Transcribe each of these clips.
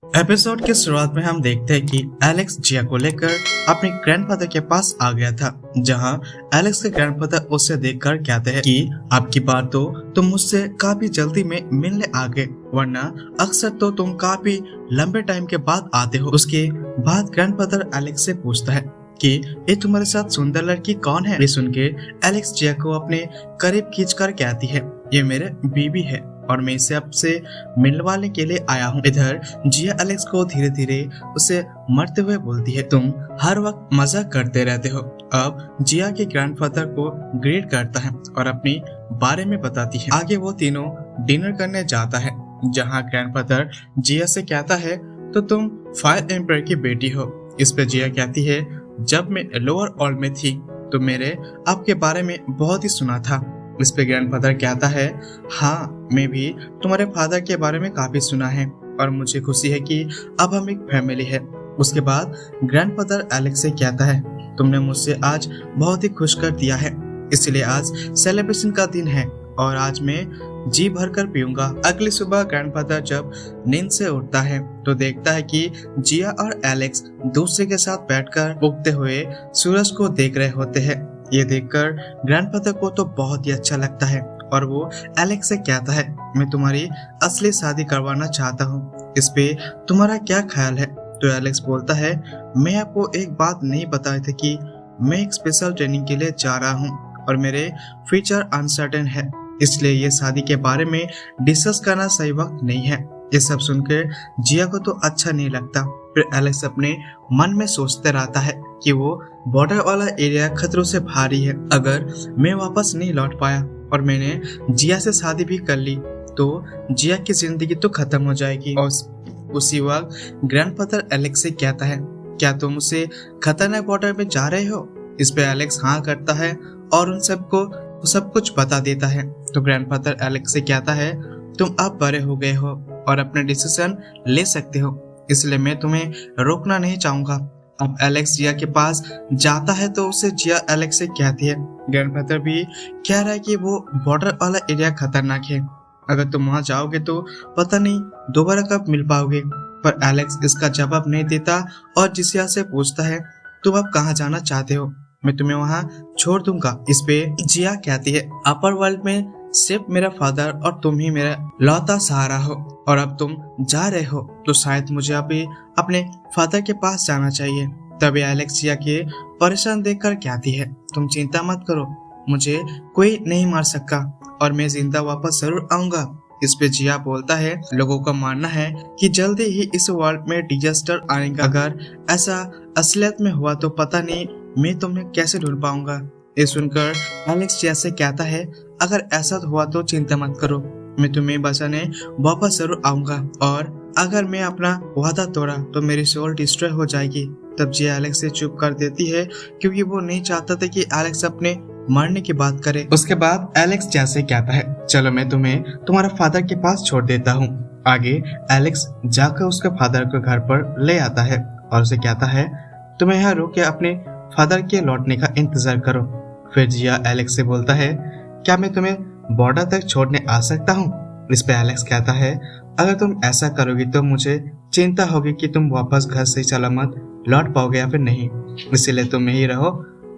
Episode की शुरुआत में हम देखते हैं कि एलेक्स जिया को लेकर अपने ग्रैंडफादर के पास आ गया था, जहां एलेक्स के ग्रैंडफादर उसे देखकर कहते हैं कि अब की बार तो तुम मुझसे काफी जल्दी में मिलने आ गए, वरना अक्सर तो तुम काफी लंबे टाइम के बाद आते हो। उसके बाद ग्रैंडफादर एलेक्स से पूछता है कि ये तुम्हारे साथ सुंदर लड़की कौन है। ये सुन के एलेक्स जिया को अपने करीब खींचकर कहती है, ये मेरे बीबी है और मैं इसे आपसे मिलवाने के लिए आया हूँ। इधर जिया एलेक्स को धीरे धीरे उसे मरते हुए बोलती है, तुम हर वक्त मजाक करते रहते हो। अब जिया के ग्रैंडफादर को ग्रीट करता है और अपनी बारे में बताती है। आगे वो तीनों डिनर करने जाता है, जहाँ ग्रैंडफादर जिया से कहता है, तो तुम फायर एम्पायर की बेटी हो। इस पे जिया कहती है, जब मैं लोअर ऑल में थी तो मेरे आपके बारे में बहुत ही सुना था। इस पे ग्रैंडफादर कहता है, हाँ मैं भी तुम्हारे फादर के बारे में काफी सुना है और मुझे खुशी है कि अब हम एक फैमिली है। उसके बाद ग्रैंडफादर एलेक्स से कहता है, तुमने मुझसे आज बहुत ही खुश कर दिया है, इसलिए आज सेलिब्रेशन का दिन है और आज मैं जी भर कर पीऊंगा। अगली सुबह ग्रैंडफादर जब नींद से उठता है तो देखता है कि जिया और एलेक्स दूसरे के साथ बैठकर उगते हुए सूरज को देख रहे होते हैं। ये देखकर ग्रैंडफादर को तो बहुत ही अच्छा लगता है और वो एलेक्स से कहता है, मैं तुम्हारी असली शादी करवाना चाहता हूँ, इस पे तुम्हारा क्या ख्याल है। तो एलेक्स बोलता है, मैं आपको एक बात नहीं बताई थी कि मैं एक स्पेशल ट्रेनिंग के लिए जा रहा हूँ और मेरे फ्यूचर अनसर्टेन है, इसलिए ये शादी के बारे में डिस्कस करना सही वक्त नहीं है। ये सब सुनकर जिया को तो अच्छा नहीं लगता। फिर एलेक्स अपने मन में सोचते रहता है कि वो बॉर्डर वाला एरिया खतरों से भारी है। अगर मैं वापस नहीं लौट पाया और मैंने जिया से शादी भी कर ली तो जिया की जिंदगी तो खत्म हो जाएगी। और उसी वक्त ग्रैंडफादर एलेक्स से कहता है, क्या तुम उसे खतरनाक बॉर्डर में जा रहे हो। इस पे एलेक्स हाँ करता है और उन सबको सब कुछ बता देता है। तो ग्रैंडफादर एलेक्स से कहता है, तुम अब बड़े हो गए हो और अपने डिसीजन ले सकते हो, इसलिए मैं तुम्हें रोकना नहीं चाहूंगा। अब एलेक्स जिया के पास जाता है तो उसे जिया एलेक्स से कहती है, ग्रैंडफादर भी कह रहा है कि वो बॉर्डर वाला एरिया खतरनाक है, अगर तुम वहां जाओगे तो पता नहीं दोबारा कब मिल पाओगे। पर एलेक्स इसका जवाब नहीं देता और जिया से पूछता है, तुम अब कहाँ जाना चाहते हो, मैं तुम्हें वहां छोड़ दूंगा। इस पे जिया कहती है, अपर वर्ल्ड में सिर्फ मेरा फादर और तुम ही मेरा लौता सहारा हो और अब तुम जा रहे हो तो शायद मुझे अभी अपने फादर के पास जाना चाहिए। तभी एलेक्स जिया के परेशान देखकर कहती है, तुम चिंता मत करो, मुझे कोई नहीं मार सकता और मैं जिंदा वापस जरूर आऊंगा। इस पे जिया बोलता है, लोगों का मानना है कि जल्दी ही इस वर्ल्ड में डिजास्टर आएगा, अगर ऐसा असलियत में हुआ तो पता नहीं मैं तुम्हें कैसे ढूंढ पाऊंगा। ये सुनकर एलेक्स जिया से कहता है, अगर ऐसा हुआ तो चिंता मत करो, मैं तुम्हें बचाने वापस जरूर आऊंगा और अगर मैं अपना वादा तोड़ा तो मेरी सोल डिस्ट्रॉय हो जाएगी। तब जिया एलेक्स से चुप कर देती है क्योंकि वो नहीं चाहता था कि एलेक्स अपने मरने की बात करे। उसके बाद एलेक्स जिया से कहता है, चलो मैं तुम्हें तुम्हारा फादर के पास छोड़ देता हूँ। आगे एलेक्स जाकर उसके फादर को घर पर ले आता है और उसे कहता है, तुम यहाँ रुक के अपने फादर के लौटने का इंतजार करो। फिर जिया एलेक्स से बोलता है, क्या मैं तुम्हें बॉर्डर तक छोड़ने आ सकता हूँ। इस पे एलेक्स कहता है, अगर तुम ऐसा करोगी तो मुझे चिंता होगी कि तुम वापस घर से सलामत लौट पाओगे या फिर नहीं, इसीलिए तुम यही रहो।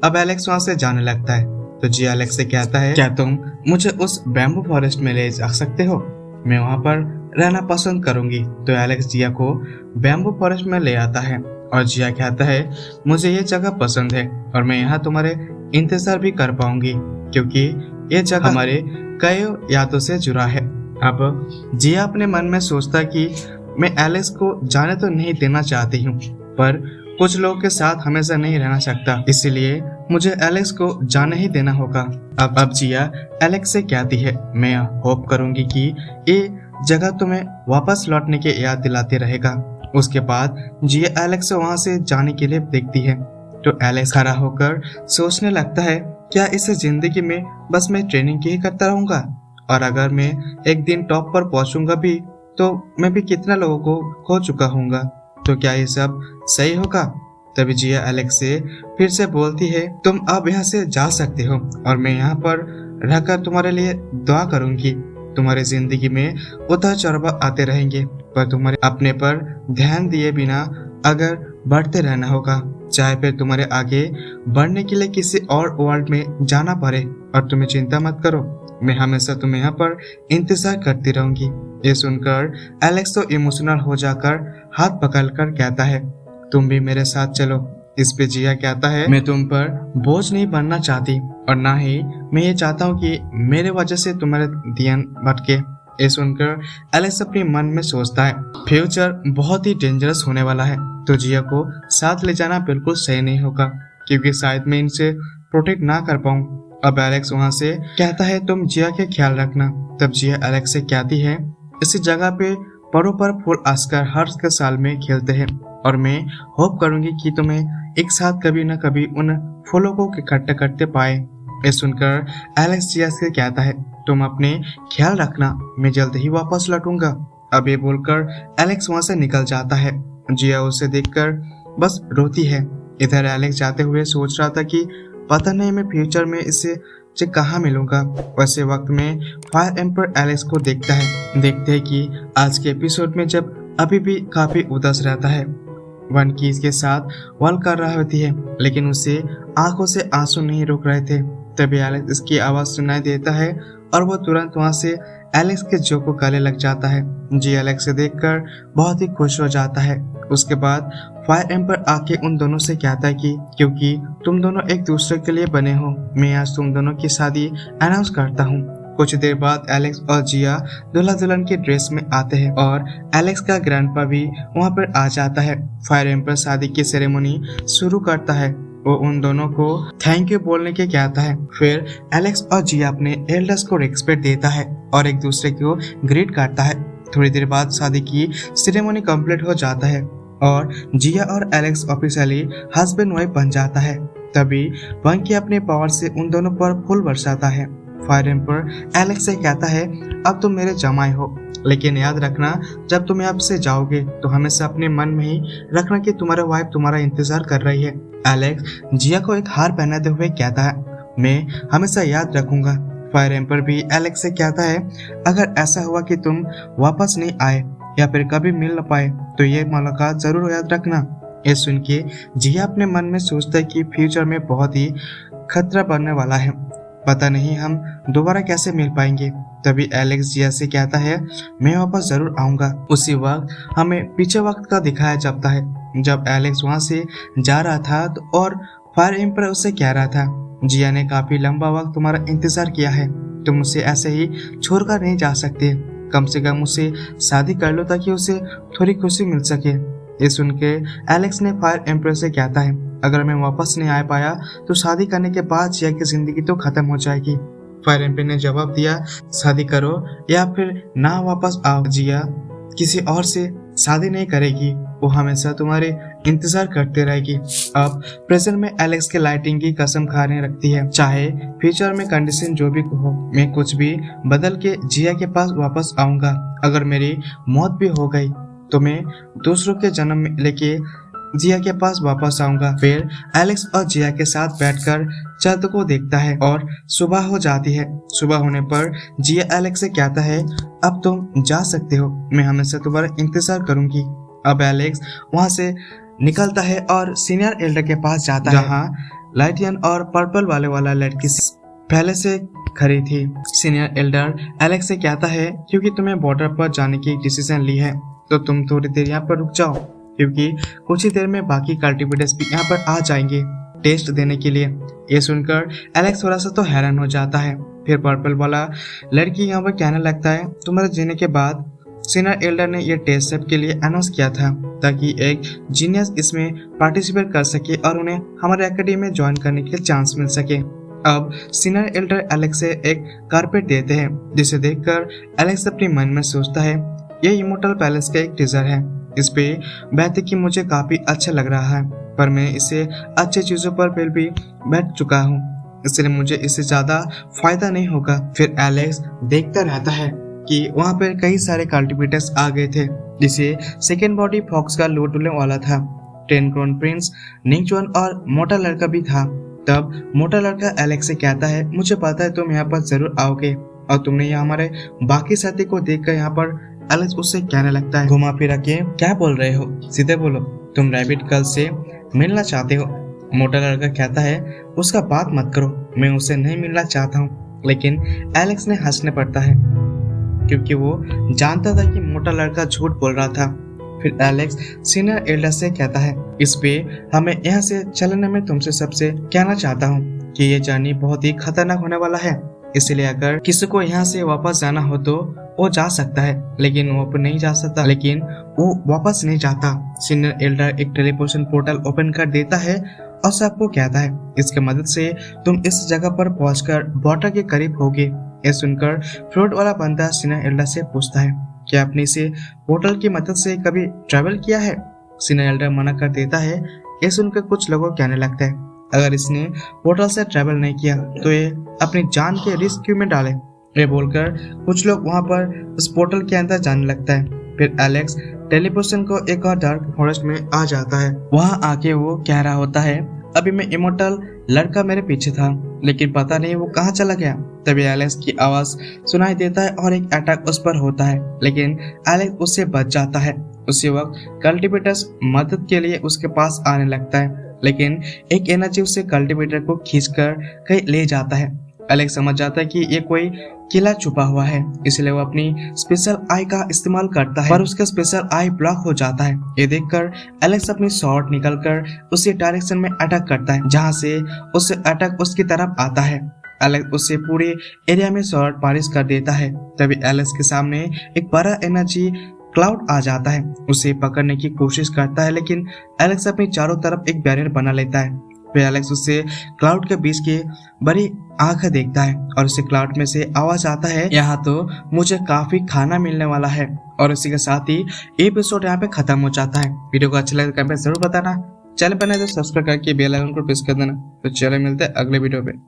अब एलेक्स वहाँ से जाने लगता है तो जिया एलेक्स से कहता है, क्या तुम मुझे उस बैम्बू फॉरेस्ट में ले जा सकते हो, मैं वहाँ पर रहना पसंद करूंगी। तो एलेक्स जिया को बैम्बू फॉरेस्ट में ले आता है और जिया कहता है, मुझे ये जगह पसंद है और मैं यहाँ तुम्हारे इंतजार भी कर पाऊंगी क्योंकि ये जगह हमारे कई यादों से जुड़ा है। अब जिया अपने मन में सोचता कि मैं एलेक्स को जाने तो नहीं देना चाहती हूँ, पर कुछ लोगों के साथ हमेशा नहीं रहना सकता, इसीलिए मुझे एलेक्स को जाने ही देना होगा। अब जिया एलेक्स से कहती है, मैं होप करूंगी कि ये जगह तुम्हें वापस लौटने की याद दिलाते रहेगा। उसके बाद जिया एलेक्स वहां से जाने के लिए देखती है तो एलेक्स खड़ा होकर सोचने लगता है, क्या इस जिंदगी में बस मैं ट्रेनिंग ही करता रहूंगा और अगर मैं एक दिन टॉप पर पहुंचूंगा भी तो मैं भी कितना लोगों को खो चुका हूँगा, तो क्या ये सब सही होगा। तभी जिया एलेक्स से फिर से बोलती है, तुम अब यहाँ से जा सकते हो और मैं यहाँ पर रहकर तुम्हारे लिए दुआ करूंगी। तुम्हारी जिंदगी में उतार चढ़ाव आते रहेंगे, पर तुम्हारे अपने पर ध्यान दिए बिना अगर बढ़ते रहना होगा, चाहे फिर तुम्हारे आगे बढ़ने के लिए किसी और वर्ल्ड में जाना पड़े। और तुम्हें चिंता मत करो, मैं हमेशा तुम्हें यहाँ पर इंतजार करती रहूंगी। ये सुनकर एलेक्स तो इमोशनल हो जाकर हाथ पकड़कर कहता है, तुम भी मेरे साथ चलो। इस पे जिया कहता है, मैं तुम पर बोझ नहीं बनना चाहती और ना ही मैं ये चाहता हूँ कि मेरे वजह से तुम्हारे ध्यान भटके। ये सुनकर एलेक्स अपने मन में सोचता है, फ्यूचर बहुत ही डेंजरस होने वाला है, तो जिया को साथ ले जाना बिल्कुल सही नहीं होगा, क्योंकि शायद मैं इनसे प्रोटेक्ट ना कर पाऊँ। अब एलेक्स वहाँ से कहता है, तुम जिया के ख्याल रखना। तब जिया एलेक्स से कहती है, इसी जगह पे परों पर फूल आस्कर हर के साल में खेलते हैं और मैं होप करूंगी कि तुम्हें एक साथ कभी न कभी उन फूलों को इकट्ठा करते पाए। ये सुनकर एलेक्स जिया से कहता है, तुम अपने ख्याल रखना, मैं जल्द ही वापस लौटूंगा। अब ये बोलकर एलेक्स वहां से निकल जाता है। जिया उसे देखकर बस रोती है। इधर एलेक्स जाते हुए सोच रहा था कि पता नहीं मैं फ्यूचर में इससे कहाँ मिलूंगा। वैसे वक्त में फायर एम्पर एलेक्स को देखता है। देखते हैं कि आज के एपिसोड में जब अभी भी काफी उदास रहता है, वन की इसके साथ वॉल कर रहा होती है, लेकिन उसे आंखों से आंसू नहीं रोक रहे थे। तभी एलेक्स इसकी आवाज सुनाई देता है और वो तुरंत वहां से एलेक्स के जो को गले लग जाता है। जी एलेक्स से देखकर बहुत ही खुश हो जाता है। उसके बाद फायर एम्पर आके उन दोनों से कहता है कि क्योंकि तुम दोनों एक दूसरे के लिए बने हो, मैं आज तुम दोनों की शादी अनाउंस करता हूँ। कुछ देर बाद एलेक्स और जिया दूल्हा दुल्हन के ड्रेस में आते हैं और एलेक्स का ग्रैंडपा भी वहाँ पर आ जाता है। फायर एम्पर शादी की सेरेमनी शुरू करता है। वो उन दोनों को थैंक यू बोलने के कहता है। फिर एलेक्स और जिया अपने एल्डर्स को रिस्पेक्ट देता है और एक दूसरे को ग्रीट करता है। थोड़ी देर बाद शादी की सेरेमनी कंप्लीट हो जाता है और जिया और एलेक्स ऑफिशियली हस्बैंड वाइफ बन जाता है। तभी वंकी अपने पावर से उन दोनों पर फूल बरसाता है। फायर एम्पर एलेक्स से कहता है, अब तुम मेरे जमाई हो, लेकिन याद रखना जब तुम यहाँ से जाओगे तो हमेशा अपने मन में ही रखना कि तुम्हारा वाइफ तुम्हारा इंतजार कर रही है। एलेक्स जिया को एक हार पहनाते हुए कहता है, मैं हमेशा याद रखूंगा। फायर एम्पर भी एलेक्स से कहता है, अगर ऐसा हुआ कि तुम वापस नहीं आए या फिर कभी मिल न पाए तो ये मुलाकात जरूर याद रखना। ये सुन के जिया अपने मन में सोचता है कि फ्यूचर में बहुत ही खतरा बनने वाला है, पता नहीं हम दोबारा कैसे मिल पाएंगे। तभी एलेक्स जिया से कहता है, मैं वापस जरूर आऊंगा। उसी वक्त हमें पीछे वक्त का दिखाया जाता है जब एलेक्स वहां से जा रहा था और फायर एम्पर उससे कह रहा था, जिया ने काफी लंबा वक्त तुम्हारा इंतजार किया है, तुम उसे ऐसे ही छोड़कर नहीं जा सकते, कम से कम उसे शादी कर लो ताकि उसे थोड़ी खुशी मिल सके। ये सुन के एलेक्स ने फायर एम्पर से कहता है, अगर मैं वापस नहीं आ पाया तो शादी करने के बाद जिया की जिंदगी तो खत्म हो जाएगी। फायर एम्पर ने जवाब दिया, शादी करो या फिर ना वापस आओ, जिया किसी और से शादी नहीं करेगी, वो हमेशा तुम्हारे इंतजार करते रहेगी। अब प्रेजेंट में एलेक्स के लाइटिंग की कसम खाने रखती है, चाहे फ्यूचर में कंडीशन जो भी हो, मैं कुछ भी बदल के जिया के पास वापस आऊंगा। अगर मेरी मौत भी हो गई तो मैं दूसरों के जन्म में लेके जिया के पास वापस आऊंगा। फिर एलेक्स और जिया के साथ बैठकर चांद को देखता है और सुबह हो जाती है। सुबह होने पर जिया एलेक्स से कहता है, अब तुम जा सकते हो, मैं हमेशा तुम्हारा इंतजार करूंगी। अब एलेक्स वहां से निकलता है और सीनियर एल्डर के पास जाता है, जहाँ लाइटियन और पर्पल वाला लड़की पहले से खड़ी थी। सीनियर एल्डर एलेक्स से कहता है, क्योंकि तुम्हें बॉर्डर पर जाने की डिसीजन ली है तो तुम थोड़ी देर यहाँ पर रुक जाओ, क्योंकि कुछ ही देर में बाकी कल्टिवेटर्स भी यहाँ पर आ जाएंगे टेस्ट देने के लिए। ये सुनकर एलेक्स थोड़ा सा तो हैरान हो जाता है। फिर पर्पल वाला लड़की यहाँ पर कहने लगता है, तुम्हारे जीने के बाद सीनियर एल्डर ने ये टेस्ट सब के लिए अनाउंस किया था ताकि एक जीनियस इसमें पार्टिसिपेट कर सके और उन्हें हमारे एकेडमी में ज्वाइन करने के चांस मिल सके। अब सीनियर एल्डर एलेक्स से एक कारपेट देते हैं, जिसे देखकर एलेक्स अपने मन में सोचता है, ये इमोर्टल पैलेस का एक टीजर है, इस पे बैठे कि मुझे काफी अच्छा लग रहा है, पर मैं इसे अच्छी चीजों पर फिर भी बैठ चुका हूँ, इसलिए मुझे इससे ज्यादा फायदा नहीं होगा। फिर एलेक्स देखता रहता है कि वहाँ पर कई सारे कल्टिवेटर्स आ गए थे, जिसे सेकेंड बॉडी फॉक्स का लूट लेने वाला था। 10 क्राउन प्रिंस, निंगचुआन और मोटा लड़का भी था। तब मोटा लड़का एलेक्स से कहता है, मुझे पता है तुम यहाँ पर जरूर आओगे, और तुमने यहाँ हमारे बाकी साथी को देखकर यहाँ पर एलेक्स उससे कहने लगता है घुमा फिरा के क्या बोल रहे हो, सीधे बोलो, तुम रैबिट गर्ल से मिलना चाहते हो। मोटा लड़का कहता है उसका बात मत करो, मैं उससे नहीं मिलना चाहता हूँ। लेकिन एलेक्स ने हंसने पड़ता है क्योंकि वो जानता था कि मोटा लड़का झूठ बोल रहा था। फिर एलेक्स सीनियर एल्डर से कहता है इस पे हमें यहाँ से चलने में तुमसे सबसे कहना चाहता हूँ कि ये जर्नी बहुत ही खतरनाक होने वाला है, इसलिए अगर किसी को यहाँ से वापस जाना हो तो वो जा सकता है, लेकिन वो नहीं जा सकता। लेकिन वो वापस नहीं जाता। सीनियर एल्डर एक टेलीपोर्टेशन पोर्टल ओपन कर देता है और सबको कहता है इसके मदद से तुम इस जगह पर पहुंचकर वाटर के करीब होगे। ये सुनकर फ्रूट वाला बंदा सीनियर एल्डर से पूछता है क्या आपने इसे पोर्टल की मदद से कभी ट्रैवल किया है। सीनियर एल्डर मना कर देता है। ये सुनकर कुछ लोगों कहने लगता है अगर इसने पोर्टल से ट्रैवल नहीं किया तो ये अपनी जान के रिस्क में डाले। ये बोलकर कुछ लोग वहां पर उस पोर्टल के अंदर जाने लगता है। फिर एलेक्स टेलीपोर्टेशन को एक और डार्क फॉरेस्ट में आ जाता है। वहां आके वो कह रहा होता है अभी मैं इमोर्टल लड़का मेरे पीछे था, लेकिन पता नहीं वो कहाँ चला गया। तभी एलेक्स की आवाज सुनाई देता है और एक अटैक उस पर होता है, लेकिन एलेक्स उससे बच जाता है। उसी वक्त कल्टीवेटर्स मदद के लिए उसके पास आने लगता है, लेकिन एक एनर्जी उसे कल्टीवेटर को खींचकर कहीं ले जाता है। एलेक्स समझ जाता है कि ये कोई किला छुपा हुआ है, इसलिए वो अपनी स्पेशल आई का इस्तेमाल करता है, पर उसका स्पेशल आई ब्लॉक हो जाता है। ये देखकर एलेक्स अपनी शॉर्ट निकलकर उसी डायरेक्शन में अटैक करता है जहां से उसे अटैक उसकी तरफ आता है। एलेक्स उससे पूरे एरिया में शॉर्ट बारिश कर देता है। तभी एलेक्स के सामने एक बड़ा एनर्जी क्लाउड आ जाता है। उसे पकड़ने की कोशिश करता है, लेकिन एलेक्स अपनी चारों तरफ एक बैरियर बना लेता है। फिर एलेक्स उससे क्लाउड के बीच की बड़ी आंखें देखता है और उसे क्लाउड में से आवाज आता है यहाँ तो मुझे काफी खाना मिलने वाला है। और उसी के साथ ही एपिसोड यहाँ पे खत्म हो जाता है। वीडियो को अच्छा लगे तो कमेंट जरूर बताना। चैनल पर नए तो सब्सक्राइब करके बेल आइकन को प्रेस कर देना। तो चलो मिलते हैं अगले वीडियो पे।